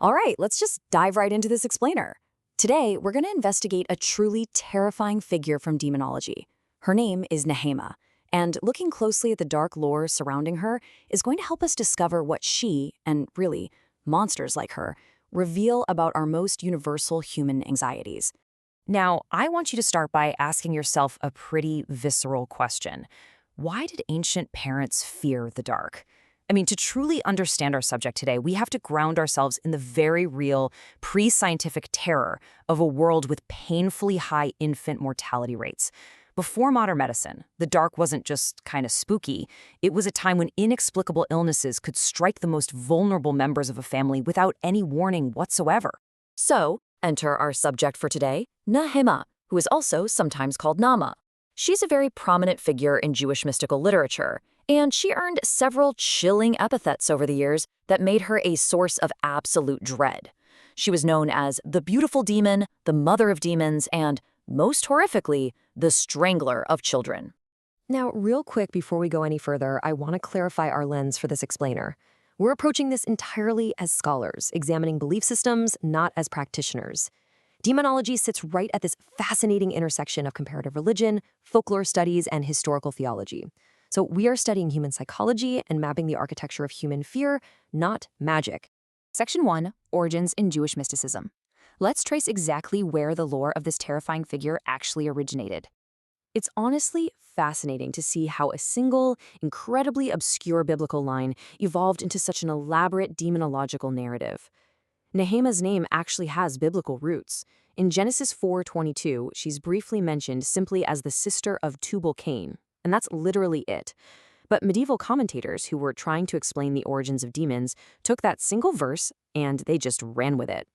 All right, let's just dive right into this explainer. Today, we're going to investigate a truly terrifying figure from demonology. Her name is Nahema, and looking closely at the dark lore surrounding her is going to help us discover what she, and really, monsters like her, reveal about our most universal human anxieties. Now, I want you to start by asking yourself a pretty visceral question. Why did ancient parents fear the dark? To truly understand our subject today, we have to ground ourselves in the very real, pre-scientific terror of a world with painfully high infant mortality rates. Before modern medicine, the dark wasn't just kind of spooky. It was a time when inexplicable illnesses could strike the most vulnerable members of a family without any warning whatsoever. So, enter our subject for today, Nahema, who is also sometimes called Nama. She's a very prominent figure in Jewish mystical literature, and she earned several chilling epithets over the years that made her a source of absolute dread. She was known as the beautiful demon, the mother of demons, and, most horrifically, the strangler of children. Now, real quick before we go any further, I want to clarify our lens for this explainer. We're approaching this entirely as scholars, examining belief systems, not as practitioners. Demonology sits right at this fascinating intersection of comparative religion, folklore studies, and historical theology. So we are studying human psychology and mapping the architecture of human fear, not magic. Section 1, Origins in Jewish Mysticism. Let's trace exactly where the lore of this terrifying figure actually originated. It's honestly fascinating to see how a single, incredibly obscure biblical line evolved into such an elaborate demonological narrative. Nahema's name actually has biblical roots. In Genesis 4:22, she's briefly mentioned simply as the sister of Tubal-Cain, and that's literally it. But medieval commentators who were trying to explain the origins of demons took that single verse and they just ran with it.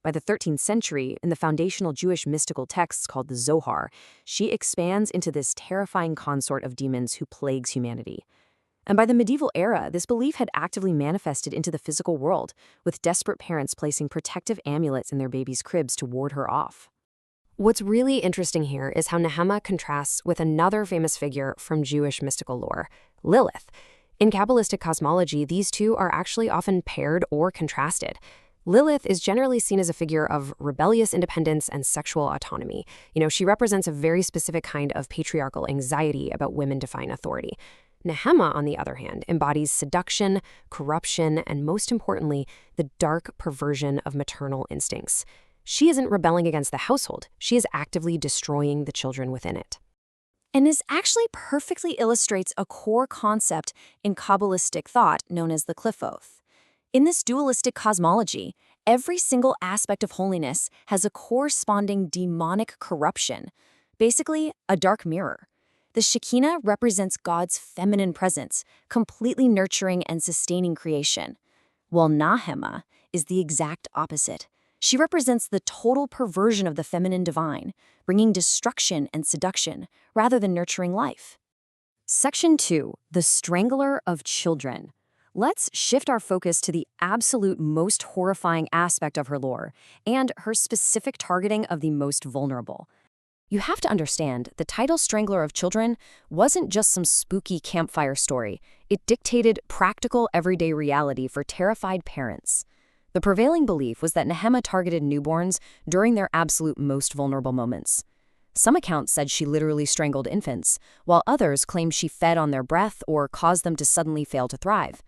By the 13th century, in the foundational Jewish mystical texts called the Zohar, she expands into this terrifying consort of demons who plagues humanity. And by the medieval era, this belief had actively manifested into the physical world, with desperate parents placing protective amulets in their babies' cribs to ward her off. What's really interesting here is how Nahema contrasts with another famous figure from Jewish mystical lore, Lilith. In Kabbalistic cosmology, these two are actually often paired or contrasted. Lilith is generally seen as a figure of rebellious independence and sexual autonomy. She represents a very specific kind of patriarchal anxiety about women defying authority. Nahema, on the other hand, embodies seduction, corruption, and most importantly, the dark perversion of maternal instincts. She isn't rebelling against the household. She is actively destroying the children within it. And this actually perfectly illustrates a core concept in Kabbalistic thought known as the cliff oath. In this dualistic cosmology, every single aspect of holiness has a corresponding demonic corruption, basically a dark mirror. The Shekinah represents God's feminine presence, completely nurturing and sustaining creation, while Nahema is the exact opposite. She represents the total perversion of the feminine divine, bringing destruction and seduction rather than nurturing life. Section 2, the Strangler of Children. Let's shift our focus to the absolute most horrifying aspect of her lore and her specific targeting of the most vulnerable. You have to understand, the title Strangler of Children wasn't just some spooky campfire story. It dictated practical everyday reality for terrified parents. The prevailing belief was that Nahema targeted newborns during their absolute most vulnerable moments. Some accounts said she literally strangled infants, while others claimed she fed on their breath or caused them to suddenly fail to thrive.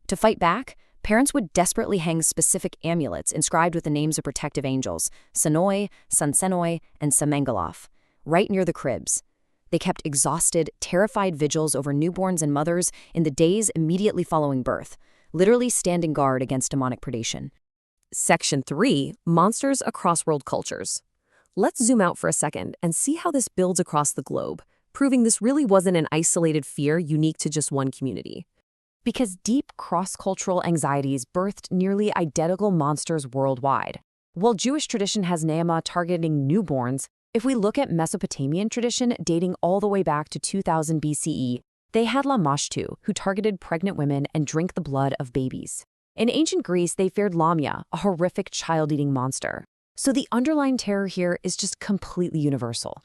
To fight back, parents would desperately hang specific amulets inscribed with the names of protective angels, Sanoi, Sansenoi, and Samengaloth, right near the cribs. They kept exhausted, terrified vigils over newborns and mothers in the days immediately following birth, literally standing guard against demonic predation. Section 3, Monsters Across World Cultures. Let's zoom out for a second and see how this builds across the globe, proving this really wasn't an isolated fear unique to just one community. Because deep cross-cultural anxieties birthed nearly identical monsters worldwide. While Jewish tradition has Nahema targeting newborns, if we look at Mesopotamian tradition dating all the way back to 2000 BCE, they had Lamashtu, who targeted pregnant women and drank the blood of babies. In ancient Greece, they feared Lamia, a horrific child-eating monster. So the underlying terror here is just completely universal.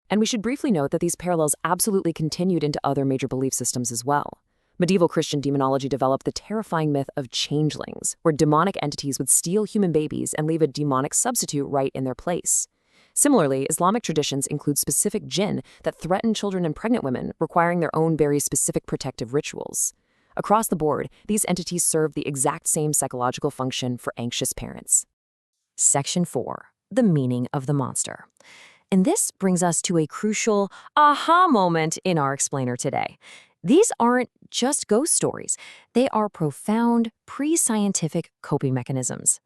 And we should briefly note that these parallels absolutely continued into other major belief systems as well. Medieval Christian demonology developed the terrifying myth of changelings, where demonic entities would steal human babies and leave a demonic substitute right in their place. Similarly, Islamic traditions include specific jinn that threaten children and pregnant women, requiring their own very specific protective rituals. Across the board, these entities serve the exact same psychological function for anxious parents. Section 4. The meaning of the monster. And this brings us to a crucial aha moment in our explainer today. These aren't just ghost stories. They are profound, pre-scientific coping mechanisms.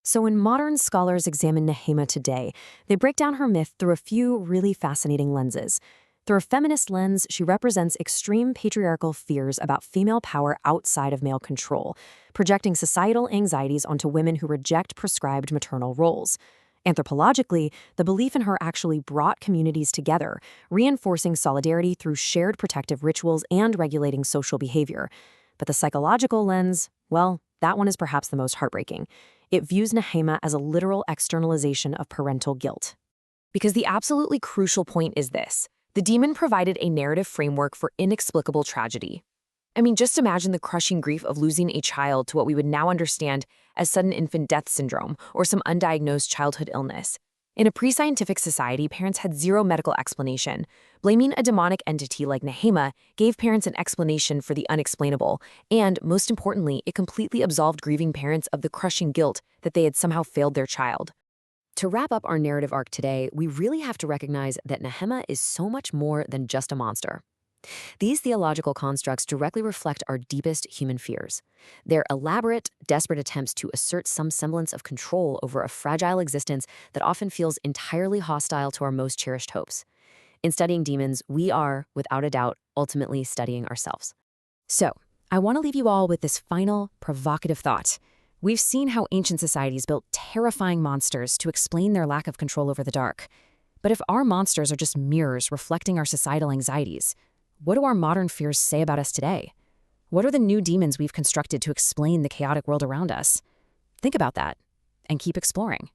So when modern scholars examine Nahema today, they break down her myth through a few really fascinating lenses. Through a feminist lens, she represents extreme patriarchal fears about female power outside of male control, projecting societal anxieties onto women who reject prescribed maternal roles. Anthropologically, the belief in her actually brought communities together, reinforcing solidarity through shared protective rituals and regulating social behavior. But the psychological lens, well, that one is perhaps the most heartbreaking. It views Nahema as a literal externalization of parental guilt. Because the absolutely crucial point is this: the demon provided a narrative framework for inexplicable tragedy. I mean, just imagine the crushing grief of losing a child to what we would now understand as sudden infant death syndrome or some undiagnosed childhood illness. In a pre-scientific society, parents had zero medical explanation. Blaming a demonic entity like Nahema gave parents an explanation for the unexplainable, and, most importantly, it completely absolved grieving parents of the crushing guilt that they had somehow failed their child. To wrap up our narrative arc today, we really have to recognize that Nahema is so much more than just a monster. These theological constructs directly reflect our deepest human fears. They're elaborate, desperate attempts to assert some semblance of control over a fragile existence that often feels entirely hostile to our most cherished hopes. In studying demons, we are, without a doubt, ultimately studying ourselves. So, I want to leave you all with this final, provocative thought. We've seen how ancient societies built terrifying monsters to explain their lack of control over the dark. But if our monsters are just mirrors reflecting our societal anxieties, what do our modern fears say about us today? What are the new demons we've constructed to explain the chaotic world around us? Think about that, and keep exploring.